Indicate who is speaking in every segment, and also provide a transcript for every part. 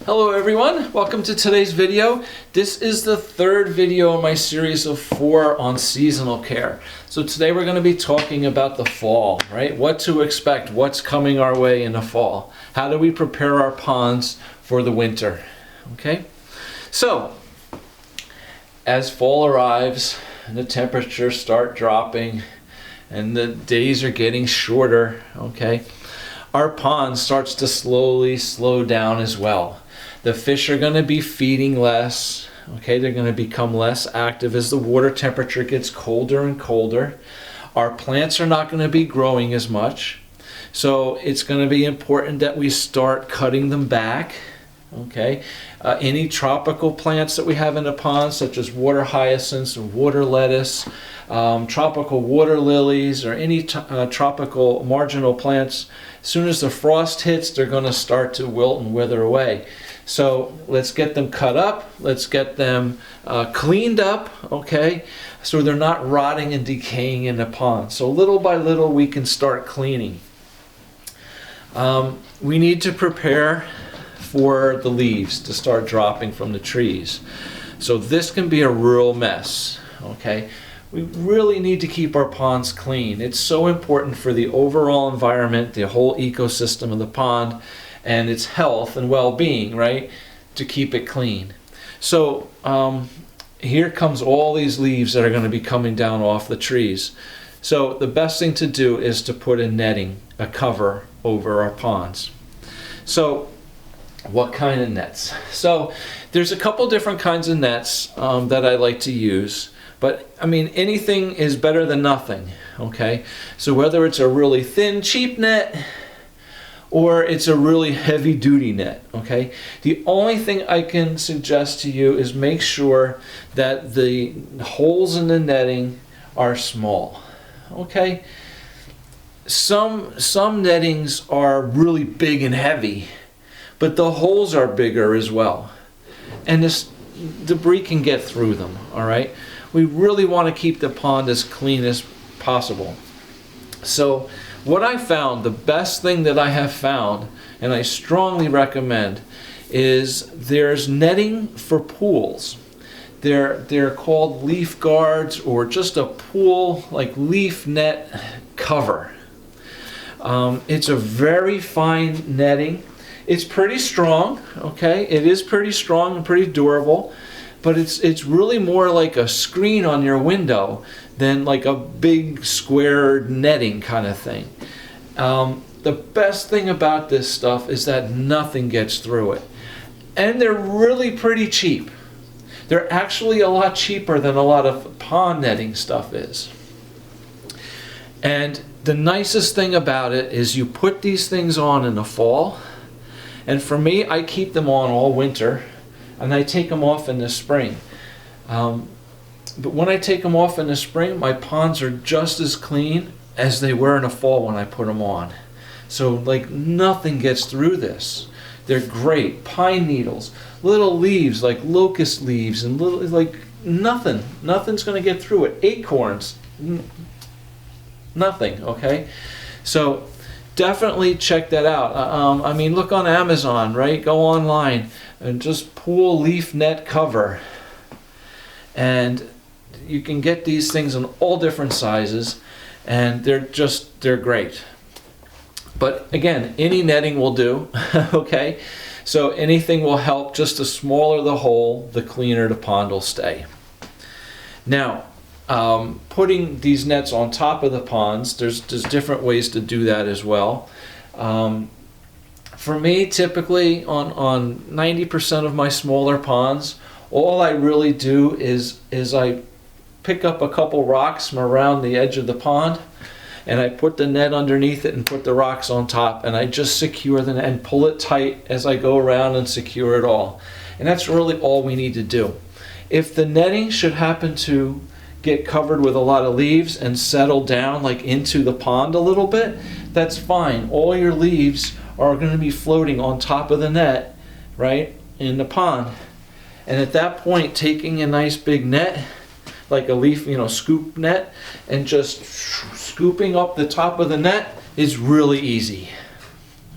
Speaker 1: Hello everyone, welcome to today's video. This is the third video in my series of 4 on seasonal care. So today we're going to be talking about the fall, right? What to expect, what's coming our way in the fall. How do we prepare our ponds for the winter, okay? So, as fall arrives and the temperatures start dropping and the days are getting shorter, okay, our pond starts to slowly slow down as well. The fish are going to be feeding less, okay? They're going to become less active as the water temperature gets colder and colder. Our plants are not going to be growing as much. So it's going to be important that we start cutting them back, okay? Any tropical plants that we have in the pond, such as water hyacinths or water lettuce, tropical water lilies, or any tropical marginal plants, as soon as the frost hits, they're going to start to wilt and wither away. So let's get them cut up, let's get them cleaned up, okay, so they're not rotting and decaying in the pond. So little by little we can start cleaning. We need to prepare for the leaves to start dropping from the trees. So this can be a real mess, okay. We really need to keep our ponds clean. It's so important for the overall environment, the whole ecosystem of the pond, and its health and well-being, right, to keep it clean. So here comes all these leaves that are going to be coming down off the trees. So the best thing to do is to put a netting, a cover over our ponds. So what kind of nets? So there's a couple different kinds of nets that I like to use. But, I mean, anything is better than nothing, okay? So whether it's a really thin, cheap net or it's a really heavy-duty net, okay? The only thing I can suggest to you is make sure that the holes in the netting are small, okay? Some nettings are really big and heavy, but the holes are bigger as well. And this debris can get through them, all right? We really want to keep the pond as clean as possible. So what I found, the best thing that I have found, and I strongly recommend, is there's netting for pools. They're called leaf guards, or just a pool like leaf net cover. It's a very fine netting. It's pretty strong, okay? It is pretty strong and pretty durable. But it's really more like a screen on your window than like a big square netting kind of thing. The best thing about this stuff is that nothing gets through it. And they're really pretty cheap. They're actually a lot cheaper than a lot of pond netting stuff is. And the nicest thing about it is you put these things on in the fall. And for me, I keep them on all winter. And I take them off in the spring. But when I take them off in the spring, my ponds are just as clean as they were in the fall when I put them on. So like nothing gets through this. They're great. Pine needles, little leaves like locust leaves, and little like nothing's going to get through it. Acorns, nothing, okay? So definitely check that out. I mean, look on Amazon, right? Go online and just pool leaf net cover. And you can get these things in all different sizes, and they're great. But again, any netting will do, okay? So anything will help. Just the smaller the hole, the cleaner the pond will stay. Now, putting these nets on top of the ponds, there's different ways to do that as well. For me, typically on 90% of my smaller ponds, all I really do is I pick up a couple rocks from around the edge of the pond, and I put the net underneath it and put the rocks on top, and I just secure the net and pull it tight as I go around and secure it all. And that's really all we need to do. If the netting should happen to get covered with a lot of leaves and settle down like into the pond a little bit, that's fine. All your leaves are going to be floating on top of the net, right, in the pond. And at that point, taking a nice big net, like a leaf, scoop net, and just scooping up the top of the net is really easy.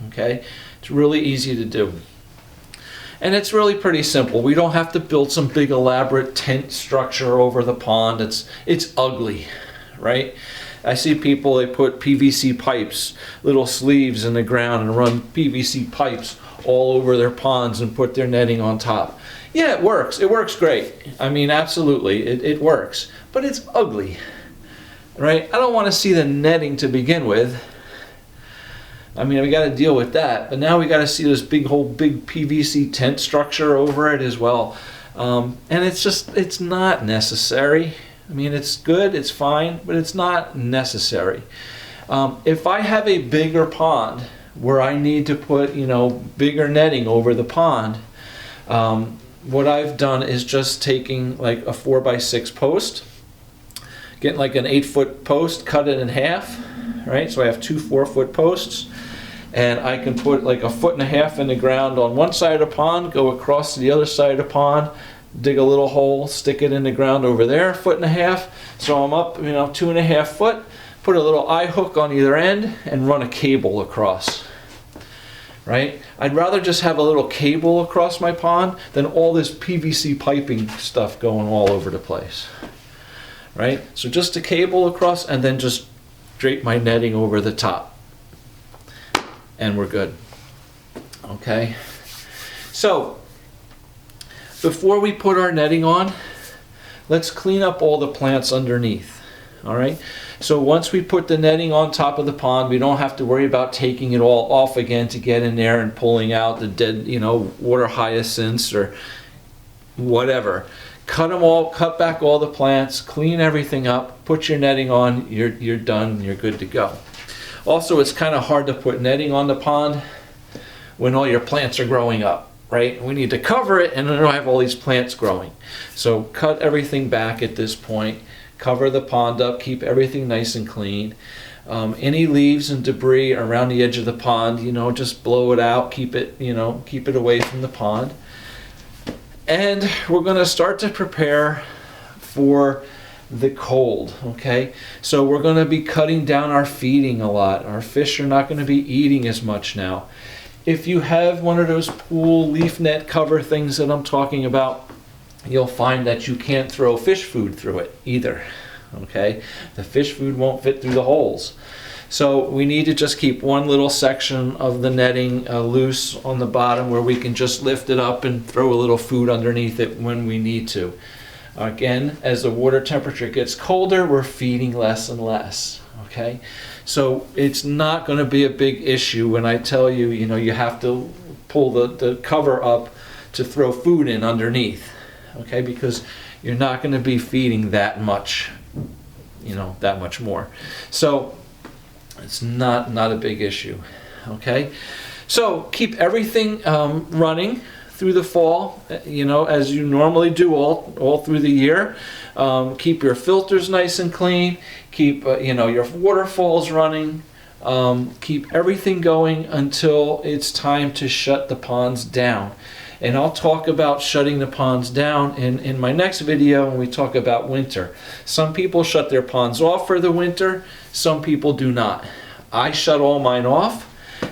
Speaker 1: Okay? It's really easy to do. And it's really pretty simple. We don't have to build some big elaborate tent structure over the pond. It's ugly, right? I see people, they put PVC pipes, little sleeves in the ground, and run PVC pipes all over their ponds and put their netting on top. Yeah, it works. It works great. I mean, absolutely, it works. But it's ugly, right? I don't want to see the netting to begin with. I mean, we got to deal with that. But now we got to see this big PVC tent structure over it as well. And it's not necessary. I mean, it's good, it's fine, but it's not necessary. If I have a bigger pond where I need to put, bigger netting over the pond, what I've done is just taking like a 4x6 post, get like an 8-foot post, cut it in half, right? So I have two 4-foot posts, and I can put like 1.5 feet in the ground on one side of the pond, go across to the other side of the pond, dig a little hole, stick it in the ground over there, 1.5 feet. So I'm up, 2.5 foot, put a little eye hook on either end, and run a cable across. Right? I'd rather just have a little cable across my pond than all this PVC piping stuff going all over the place. Right? So just a cable across, and then just drape my netting over the top. And we're good. Okay? So, before we put our netting on, let's clean up all the plants underneath. All right? So once we put the netting on top of the pond, we don't have to worry about taking it all off again to get in there and pulling out the dead, water hyacinths or whatever. Cut them all, cut back all the plants, clean everything up, put your netting on, you're done, you're good to go. Also, it's kind of hard to put netting on the pond when all your plants are growing up, right? We need to cover it and then I have all these plants growing. So cut everything back at this point. Cover the pond up, keep everything nice and clean. Any leaves and debris around the edge of the pond, just blow it out, keep it away from the pond. And we're going to start to prepare for the cold, okay? So we're going to be cutting down our feeding a lot. Our fish are not going to be eating as much now. If you have one of those pool leaf net cover things that I'm talking about, you'll find that you can't throw fish food through it either, okay? The fish food won't fit through the holes. So we need to just keep one little section of the netting loose on the bottom where we can just lift it up and throw a little food underneath it when we need to. Again, as the water temperature gets colder, we're feeding less and less, okay? So it's not going to be a big issue when I tell you, you have to pull the cover up to throw food in underneath. Okay, because you're not going to be feeding that much, that much more. So it's not a big issue. Okay, so keep everything running through the fall, as you normally do all through the year. Keep your filters nice and clean. Keep your waterfalls running. Keep everything going until it's time to shut the ponds down. And I'll talk about shutting the ponds down in my next video when we talk about winter. Some people shut their ponds off for the winter, some people do not. I shut all mine off,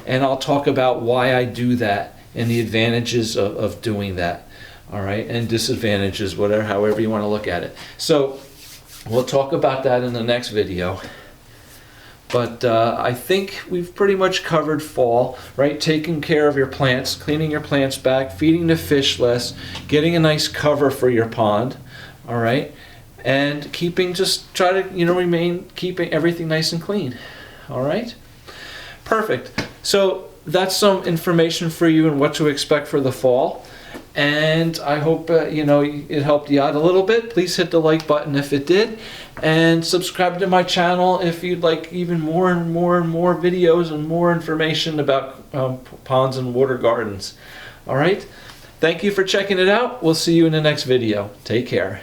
Speaker 1: and I'll talk about why I do that and the advantages of doing that. All right, and disadvantages, however you want to look at it. So we'll talk about that in the next video. But I think we've pretty much covered fall, right? Taking care of your plants, cleaning your plants back, feeding the fish less, getting a nice cover for your pond, all right? And keeping everything nice and clean, all right? Perfect. So that's some information for you and what to expect for the fall. And I hope it helped you out a little bit. Please hit the like button if it did, and subscribe to my channel if you'd like even more and more videos and more information about ponds and water gardens. All right, thank you for checking it out. We'll see you in the next video. Take care.